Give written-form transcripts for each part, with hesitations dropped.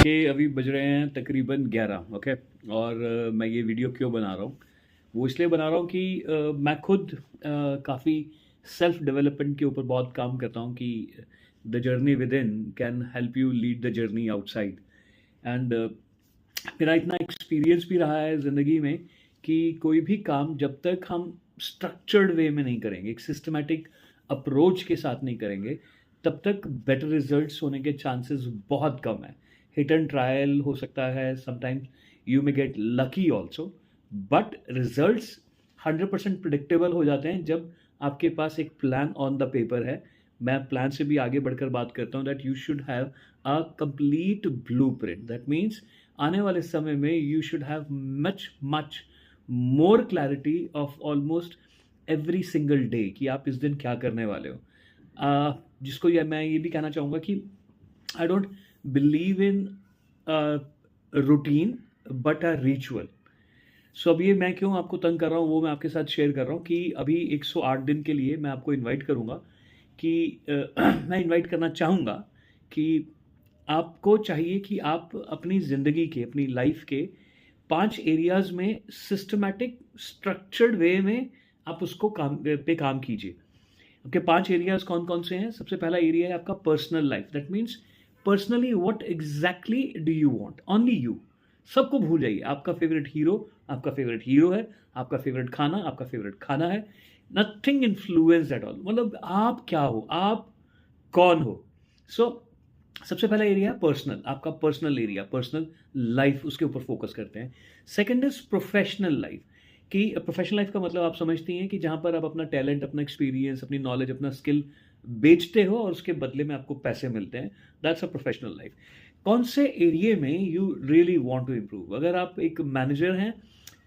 कि अभी बज रहे हैं तकरीबन 11। ओके। और मैं ये वीडियो क्यों बना रहा हूँ, वो इसलिए बना रहा हूँ कि मैं खुद काफ़ी सेल्फ डेवलपमेंट के ऊपर बहुत काम करता हूँ कि the journey with in can help you lead the journey outside. And मेरा इतना एक्सपीरियंस भी रहा है ज़िंदगी में कि कोई भी काम जब तक हम स्ट्रक्चर्ड वे में नहीं करेंगे, एक सिस्टमैटिक अप्रोच के साथ नहीं करेंगे, तब तक बेटर रिजल्ट्स होने के चांसेस बहुत कम है। हिट एंड ट्रायल हो सकता है, sometimes you may get lucky also, but results 100% predictable हो जाते हैं जब आपके पास एक प्लान ऑन द पेपर है। मैं प्लान से भी आगे बढ़कर बात करता हूँ that you should have a complete blueprint. That means आने वाले समय में you should have much much more clarity of almost every single day कि आप इस दिन क्या करने वाले हो। जिसको मैं ये भी कहना चाहूँगा कि I don't believe in routine but a ritual. So अब ये मैं क्यों आपको तंग कर रहा हूँ वो मैं आपके साथ शेयर कर रहा हूँ कि अभी 108 दिन के लिए मैं आपको इनवाइट करूँगा कि मैं इनवाइट करना चाहूँगा कि आपको चाहिए कि आप अपनी ज़िंदगी के, अपनी लाइफ के 5 एरियाज़ में सिस्टमैटिक स्ट्रक्चर्ड वे में आप उसको काम कीजिए। आपके 5 एरियाज़ कौन-कौन से हैं? सबसे पहला एरिया है आपका personal life. That means personally what exactly do you want? Only you. सबको भूल जाइए। आपका फ़ेवरेट हीरो है, आपका फ़ेवरेट खाना आपका फ़ेवरेट खाना है। Nothing influenced at all. मतलब आप क्या हो? आप कौन हो? सो सबसे पहला एरिया है पर्सनल, आपका पर्सनल एरिया, पर्सनल लाइफ, उसके ऊपर फोकस करते हैं। सेकंड इज प्रोफेशनल लाइफ, कि प्रोफेशनल लाइफ का मतलब आप समझती हैं कि जहाँ पर आप अपना टैलेंट, अपना एक्सपीरियंस, अपनी नॉलेज, अपना स्किल बेचते हो और उसके बदले में आपको पैसे मिलते हैं। That's a professional life. कौन से एरिया में you really want to improve? अगर आप एक मैनेजर हैं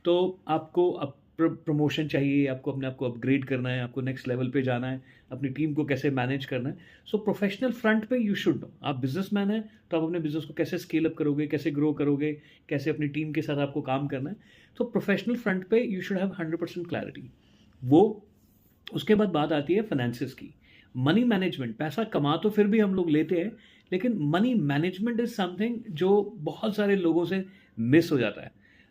तो आपको प्रमोशन चाहिए, आपको अपने आप को अपग्रेड करना है, आपको नेक्स्ट लेवल पे जाना है, अपनी टीम को कैसे मैनेज करना है। सो प्रोफेशनल फ्रंट पे यू शुड नो। आप बिजनेसमैन हैं तो आप अपने बिजनेस को कैसे स्केल अप करोगे, कैसे ग्रो करोगे, कैसे अपनी टीम के साथ आपको काम करना है। तो प्रोफेशनल फ्रंट पे यू शुड हैव 100% क्लैरिटी। वो उसके बाद बात आती है फाइनेंसिस की। मनी मैनेजमेंट, पैसा कमा तो फिर भी हम लोग लेते हैं, लेकिन मनी मैनेजमेंट इज समथिंग जो बहुत सारे लोगों से मिस हो जाता है।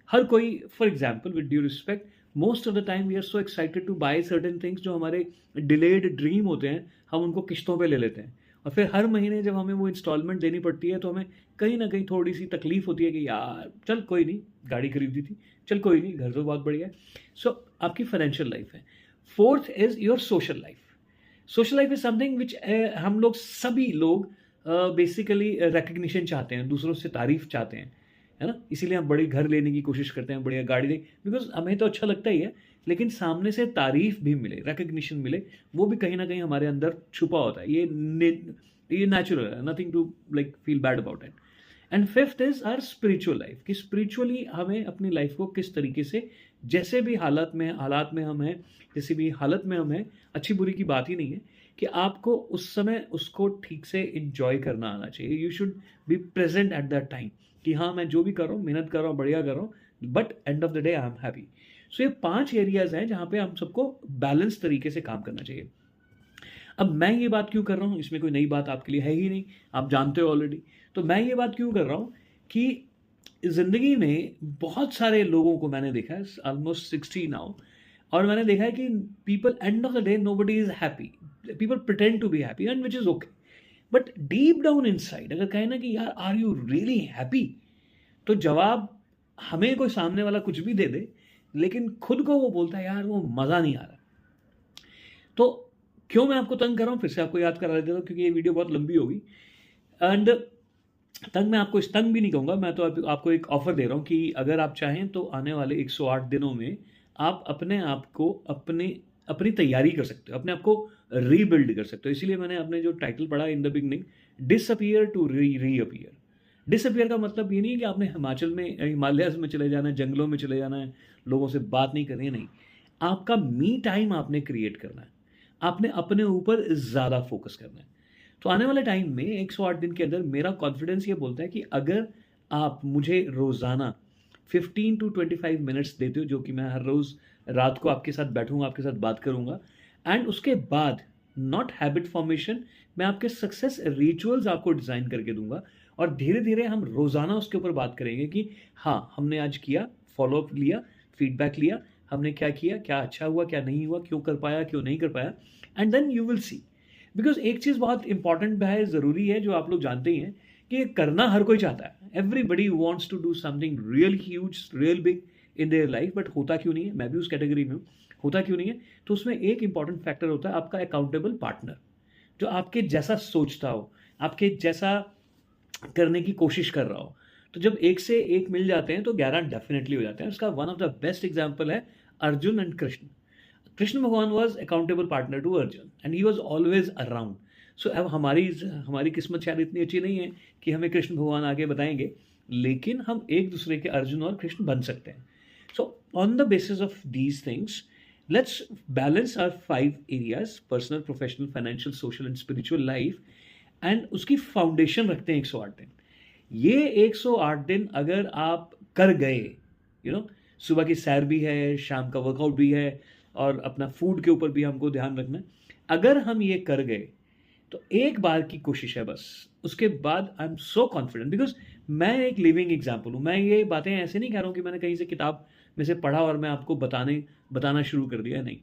हर कोई, for example with due respect, most of the time we are so excited to buy certain things जो हमारे डिलेड ड्रीम होते हैं, हम उनको किस्तों पे ले लेते हैं। और फिर हर महीने जब हमें वो इंस्टॉलमेंट देनी पड़ती है तो हमें कहीं ना कहीं थोड़ी सी तकलीफ होती है कि यार चल कोई नहीं, गाड़ी खरीदी थी, चल कोई नहीं, घर तो बहुत बढ़िया है। सो आपकी फाइनेंशियल लाइफ है। Fourth is your social life. Social life is something which हम लोग, सभी लोग बेसिकली रिकग्निशन चाहते हैं, दूसरों से तारीफ चाहते हैं, है ना? इसीलिए हम बड़े घर लेने की कोशिश करते हैं, बढ़िया गाड़ी दें, बिकॉज हमें तो अच्छा लगता ही है, लेकिन सामने से तारीफ भी मिले, रिकग्निशन मिले, वो भी कहीं ना कहीं हमारे अंदर छुपा होता है। ये नेचुरल है, nothing to like feel bad about it. And fifth is our spiritual life, कि स्पिरिचुअली हमें अपनी लाइफ को किस तरीके से, जैसे भी हालात में हम हैं, किसी भी हालत में हम हैं, अच्छी बुरी की बात ही नहीं है, कि आपको उस समय उसको ठीक से इंजॉय करना आना चाहिए। You should be present at that time कि हाँ, मैं जो भी कर रहा हूँ, मेहनत कर रहा हूँ, बढ़िया कर रहा हूँ, but end of the day I am happy. So ये 5 एरियाज हैं जहाँ पे हम सबको बैलेंस तरीके से काम करना चाहिए। अब मैं ये बात क्यों कर रहा हूँ, इसमें कोई नई बात आपके लिए है ही नहीं, आप जानते हो ऑलरेडी। तो मैं ये बात क्यों कर रहा हूँ कि ज़िंदगी में बहुत सारे लोगों को मैंने देखा है, ऑलमोस्ट 60 नाउ, और मैंने देखा है कि people, end of the day nobody is happy. People pretend to be happy and which is okay, but deep down inside अगर कहें ना कि यार आर यू रियली हैप्पी, तो जवाब हमें कोई सामने वाला कुछ भी दे दे, लेकिन खुद को वो बोलता है यार वो मज़ा नहीं आ रहा। तो क्यों मैं आपको तंग कर रहा हूँ, फिर से आपको याद करा देता हूँ क्योंकि ये वीडियो बहुत लंबी होगी। एंड तंग, मैं आपको इस तंग भी नहीं कहूँगा, मैं तो आपको एक ऑफर दे रहा हूँ कि अगर आप चाहें तो आने वाले 108 दिनों में आप अपने आप को, अपनी तैयारी कर सकते हो, अपने आप को रीबिल्ड कर सकते हो। इसीलिए मैंने अपने जो टाइटल पढ़ा in the beginning, disappear to reappear. Disappear का मतलब ये नहीं है कि आपने हिमालयाज में चले जाना है, जंगलों में चले जाना है, लोगों से बात नहीं करनी है, नहीं। आपका मी टाइम आपने क्रिएट करना है, आपने अपने ऊपर ज़्यादा फोकस करना है। तो आने वाले टाइम में 108 दिन के अंदर मेरा कॉन्फिडेंस ये बोलता है कि अगर आप मुझे रोज़ाना 15 टू 25 मिनट्स देते हो, जो कि मैं हर रोज़ रात को आपके साथ बैठूंगा, आपके साथ बात करूंगा, एंड उसके बाद नॉट हैबिट फॉर्मेशन, मैं आपके सक्सेस रिचुअल्स आपको डिज़ाइन करके दूंगा, और धीरे धीरे हम रोज़ाना उसके ऊपर बात करेंगे कि हाँ, हमने आज किया, फॉलोअप लिया, फीडबैक लिया, हमने क्या किया, क्या अच्छा हुआ, क्या नहीं हुआ, क्यों कर पाया, क्यों नहीं कर पाया, and then you will see. Because एक चीज़ बहुत इंपॉर्टेंट है, ज़रूरी है, जो आप लोग जानते ही हैं कि ये करना हर कोई चाहता है। Everybody wants to do something real huge, real big in their life, but होता क्यों नहीं है? मैं भी उस कैटेगरी में हूँ। होता क्यों नहीं है? तो उसमें एक इंपॉर्टेंट फैक्टर होता है आपका अकाउंटेबल पार्टनर, जो आपके जैसा सोचता हो, आपके जैसा करने की कोशिश कर रहा हो। तो जब एक से एक मिल जाते हैं तो 11 डेफिनेटली हो जाते हैं। उसका one of the best example है अर्जुन एंड कृष्ण। कृष्ण भगवान was accountable partner to Arjun and he was always around. So अब हमारी किस्मत शायद इतनी अच्छी नहीं है कि हमें कृष्ण भगवान आगे बताएंगे, लेकिन हम एक दूसरे के अर्जुन और कृष्ण बन सकते हैं। So on the basis of these things, let's balance our 5 areas: personal, professional, financial, social and spiritual life, and उसकी फाउंडेशन रखते हैं 108 दिन। ये 108 दिन अगर आप कर गए, सुबह की सैर भी है, शाम का वर्कआउट भी है, और अपना फूड के ऊपर भी हमको ध्यान रखना है। अगर हम ये कर गए तो एक बार की कोशिश है बस, उसके बाद I am so confident, because मैं एक लिविंग एग्जाम्पल हूँ। मैं ये बातें ऐसे नहीं कह रहा हूँ कि मैंने कहीं से किताब में से पढ़ा और मैं आपको बताना शुरू कर दिया, नहीं।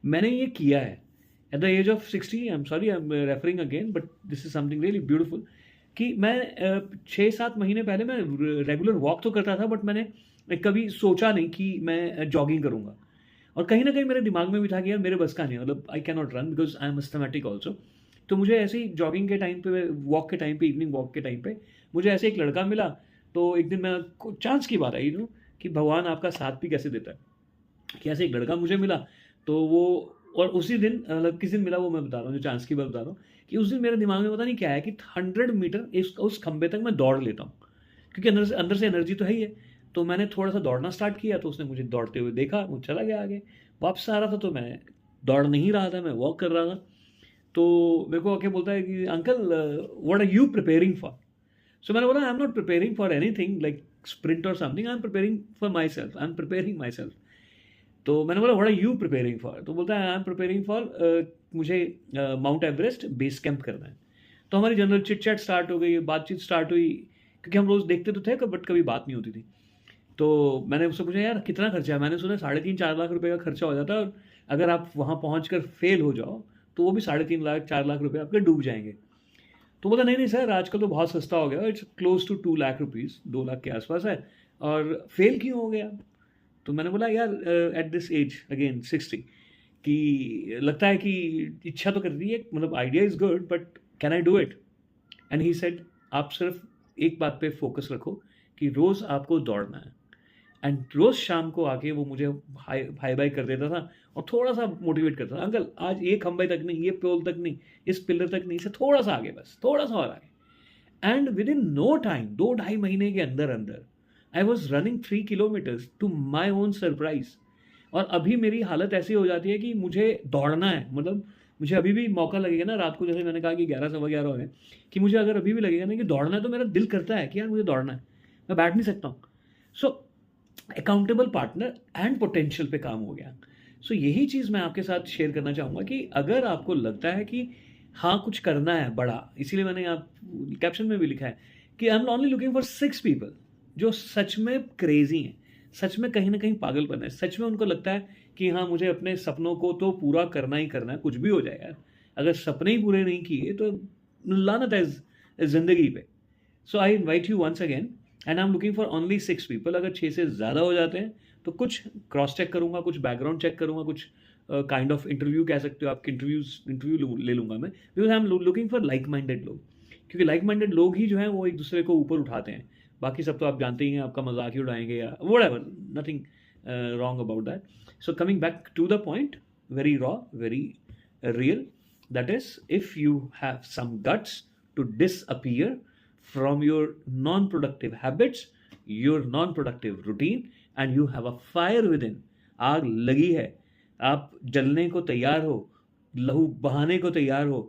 मैंने ये किया है at the age of 60। I am sorry, I am referring again, but this is something really beautiful, कि मैं 6-7 महीने पहले मैं रेगुलर वॉक तो करता था, बट मैंने कभी सोचा नहीं कि मैं जॉगिंग करूँगा। और कहीं ना कहीं मेरे दिमाग में भी था कि यार मेरे बस का नहीं, मतलब I can not run because I am asthmatic also. तो मुझे ऐसे ही जॉगिंग के टाइम पे, वॉक के टाइम पे, इवनिंग वॉक के टाइम पे मुझे ऐसे एक लड़का मिला। तो एक दिन मैं, चांस की बात है कि भगवान आपका साथ भी कैसे देता है, कि ऐसे एक लड़का मुझे मिला। तो वो, और उसी दिन, मतलब किस दिन मिला वो मैं बता रहा हूँ, जो चांस की बात बता रहा हूँ, कि उस दिन मेरे दिमाग में पता नहीं क्या है कि 100 मीटर उस खंबे तक मैं दौड़ लेता हूँ, क्योंकि अंदर से एनर्जी तो है ही है। तो मैंने थोड़ा सा दौड़ना स्टार्ट किया, तो उसने मुझे दौड़ते हुए देखा, वो चला गया आगे। वापस आ रहा था तो मैं दौड़ नहीं रहा था, मैं वॉक कर रहा था। तो मेरे को आके बोलता है कि uncle, what are you preparing for? So मैंने बोला, I am not preparing for anything like sprint और something, I am preparing for myself, I am preparing myself. तो मैंने बोला, what are you preparing for? तो बोलता है, I am preparing for, मुझे माउंट एवरेस्ट बेस कैंप करना है। तो हमारी जनरल चिट चैट स्टार्ट हो गई, बातचीत स्टार्ट हुई, क्योंकि हम रोज़ देखते तो थे बट कभी बात नहीं होती थी। तो मैंने उससे पूछा, यार कितना खर्चा है? मैंने सुना 3.5-4 लाख रुपए का खर्चा हो जाता है, और अगर आप वहाँ पहुँच कर फेल हो जाओ तो वो भी 3.5 लाख 4 लाख रुपए आपके डूब जाएंगे। तो बोला, नहीं नहीं सर, आजकल तो बहुत सस्ता हो गया, it's close to 2 lakh rupees, 2 lakh के आसपास है, और फेल क्यों हो गया? तो मैंने बोला, यार एट दिस एज अगेन 60, कि लगता है कि इच्छा तो कर रही है, मतलब idea is good, but can I do it? And he said, आप सिर्फ एक बात पे फोकस रखो कि रोज़ आपको दौड़ना है। एंड रोज़ शाम को आके वो मुझे हाई बाई कर देता था और थोड़ा सा मोटिवेट करता था, अंकल आज ये खंबे तक नहीं, ये पोल तक नहीं, इस पिलर तक नहीं, इससे थोड़ा सा आगे, बस थोड़ा सा और आगे। And within no time, 2-2.5 महीने के अंदर अंदर I was running 3 kilometres to my own surprise. और अभी मेरी हालत ऐसी हो जाती है कि मुझे दौड़ना है, मतलब मुझे अभी भी मौका लगेगा ना, रात को जैसे मैंने कहा कि 11-11:15 हो गए, कि मुझे अगर अभी भी लगेगा ना कि दौड़ना है, तो मेरा दिल करता है कि यार मुझे दौड़ना है, मैं बैठ नहीं सकता हूँ। सो अकाउंटेबल पार्टनर एंड पोटेंशियल पे काम हो गया। सो यही चीज़ मैं आपके साथ शेयर करना चाहूँगा कि अगर आपको लगता है कि हाँ कुछ करना है बड़ा, इसीलिए मैंने आप कैप्शन में भी लिखा है कि I am only looking for 6 people जो सच में क्रेजी हैं, सच में कहीं ना कहीं पागलपन है, सच में उनको लगता है कि हाँ मुझे अपने सपनों को तो पूरा करना ही करना है, कुछ भी हो जाए यार, अगर सपने ही पूरे नहीं किए तो लानत है जिंदगी पे। So I invite you once again, and I am looking for only 6 people. अगर 6 से ज़्यादा हो जाते हैं तो कुछ क्रॉस चेक करूँगा, कुछ बैकग्राउंड चेक करूँगा, कुछ काइंड ऑफ इंटरव्यू कह सकते हो, आपके इंटरव्यू ले लूँगा मैं, because I am looking for like minded लोग, क्योंकि लाइक माइंडेड लोग ही जो हैं वो एक दूसरे को ऊपर उठाते हैं। बाकी सब तो आप जानते ही हैं, आपका मजाक ही उड़ाएंगे या whatever, nothing wrong about that. So coming back to the point, very raw, very real, that is, if you have some guts to disappear from your non-productive habits, your non-productive routine, and you have a fire within, आग लगी है, आप जलने को तैयार हो, लहू बहाने को तैयार हो,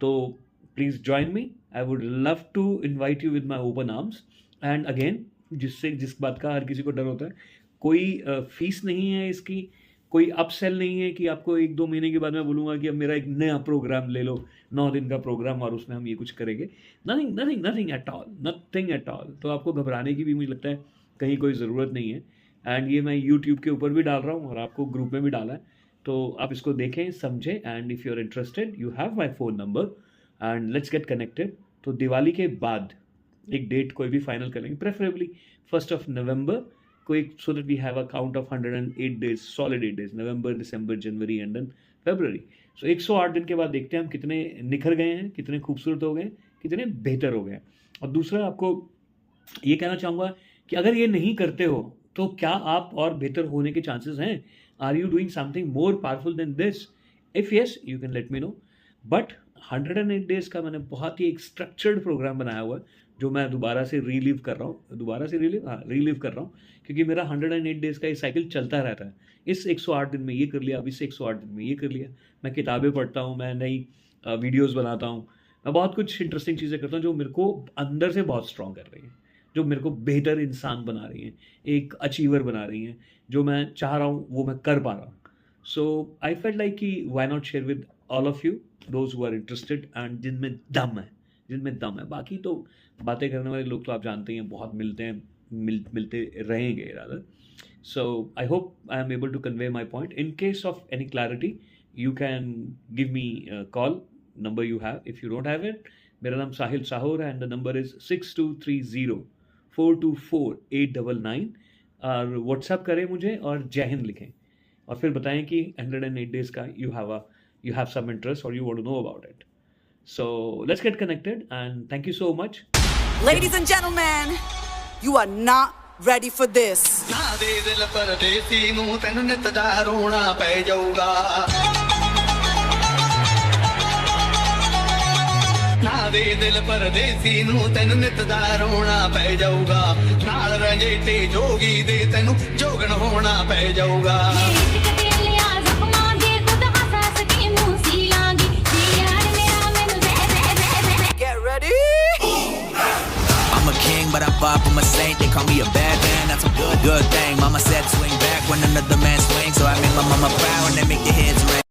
तो please join me. I would love to invite you with my open arms. And again, जिस बात का हर किसी को डर होता है, कोई फीस नहीं है इसकी, कोई अपसेल नहीं है कि आपको 1-2 महीने के बाद मैं बोलूँगा कि अब मेरा एक नया प्रोग्राम ले लो, 9 दिन का प्रोग्राम और उसमें हम ये कुछ करेंगे। Nothing at all, nothing at all. तो आपको घबराने की भी मुझे लगता है कहीं कोई ज़रूरत नहीं है। एंड ये मैं यूट्यूब के ऊपर भी डाल रहा हूँ और आपको ग्रुप में भी डाला है, तो आप इसको देखें, समझें, and if you are interested you have my phone number and let's get connected. तो दिवाली के बाद एक डेट कोई भी फाइनल करेंगे, प्रेफरेबली 1 नवंबर को, एक so that we have a count of 108 days, solid 8 days, November, December, January and then February. So 108 दिन के बाद देखते हैं हम कितने निखर गए हैं, कितने खूबसूरत हो गए हैं, कितने बेहतर हो गए हैं। और दूसरा आपको ये कहना चाहूँगा कि अगर ये नहीं करते हो तो क्या आप और बेहतर होने के चांसेस हैं? Are you doing something more powerful than this? If yes you can let me know. But 108 days का मैंने बहुत ही एक स्ट्रक्चर्ड प्रोग्राम बनाया हुआ है, जो मैं दोबारा से रिलीव कर रहा हूँ, रिलीव कर रहा हूँ, क्योंकि मेरा 108 डेज़ का ये साइकिल चलता रहता है। इस 108 दिन में ये कर लिया, अब इस 108 दिन में ये कर लिया। मैं किताबें पढ़ता हूँ, मैं नई वीडियोज़ बनाता हूँ, मैं बहुत कुछ इंटरेस्टिंग चीज़ें करता हूँ जो मेरे को अंदर से बहुत स्ट्रॉन्ग कर रही हैं, जो मेरे को बेहतर इंसान बना रही हैं, एक अचीवर बना रही हैं। जो मैं चाह रहा हूँ वो मैं कर पा रहा हूँ। सो आई फेल्ट लाइक कि why not share with all of you those who are interested and जिनमें दम है। बाकी तो बातें करने वाले लोग तो आप जानते ही हैं, बहुत मिलते हैं, मिलते रहेंगे rather. So I hope I am able to convey my point. In case of any clarity you can give me call, number you have. If you don't have it, मेरा नाम साहिल साहूर है एंड द नंबर इज़ 6230-424-899। और WhatsApp करें मुझे और जय हिंद लिखें और फिर बताएं कि 108 डेज़ का you have some interest or you want to know about it. So let's get connected and thank you so much. Ladies and gentlemen, you are not ready for this. ना दे दिल परदेसी नूं तैनूं नित दा रोना पै जाऊगा, ना दे दिल परदेसी नूं तैनूं नित दा रोना पै जाऊगा, नाल रंजेटे जोगी दे तैनूं जोगण होना पै जाऊगा। Get ready. I'm a king, but I'm far from a saint. They call me a bad man, that's a good thing. Mama said swing back when another man swings, so I make my mama proud and they make their heads ring.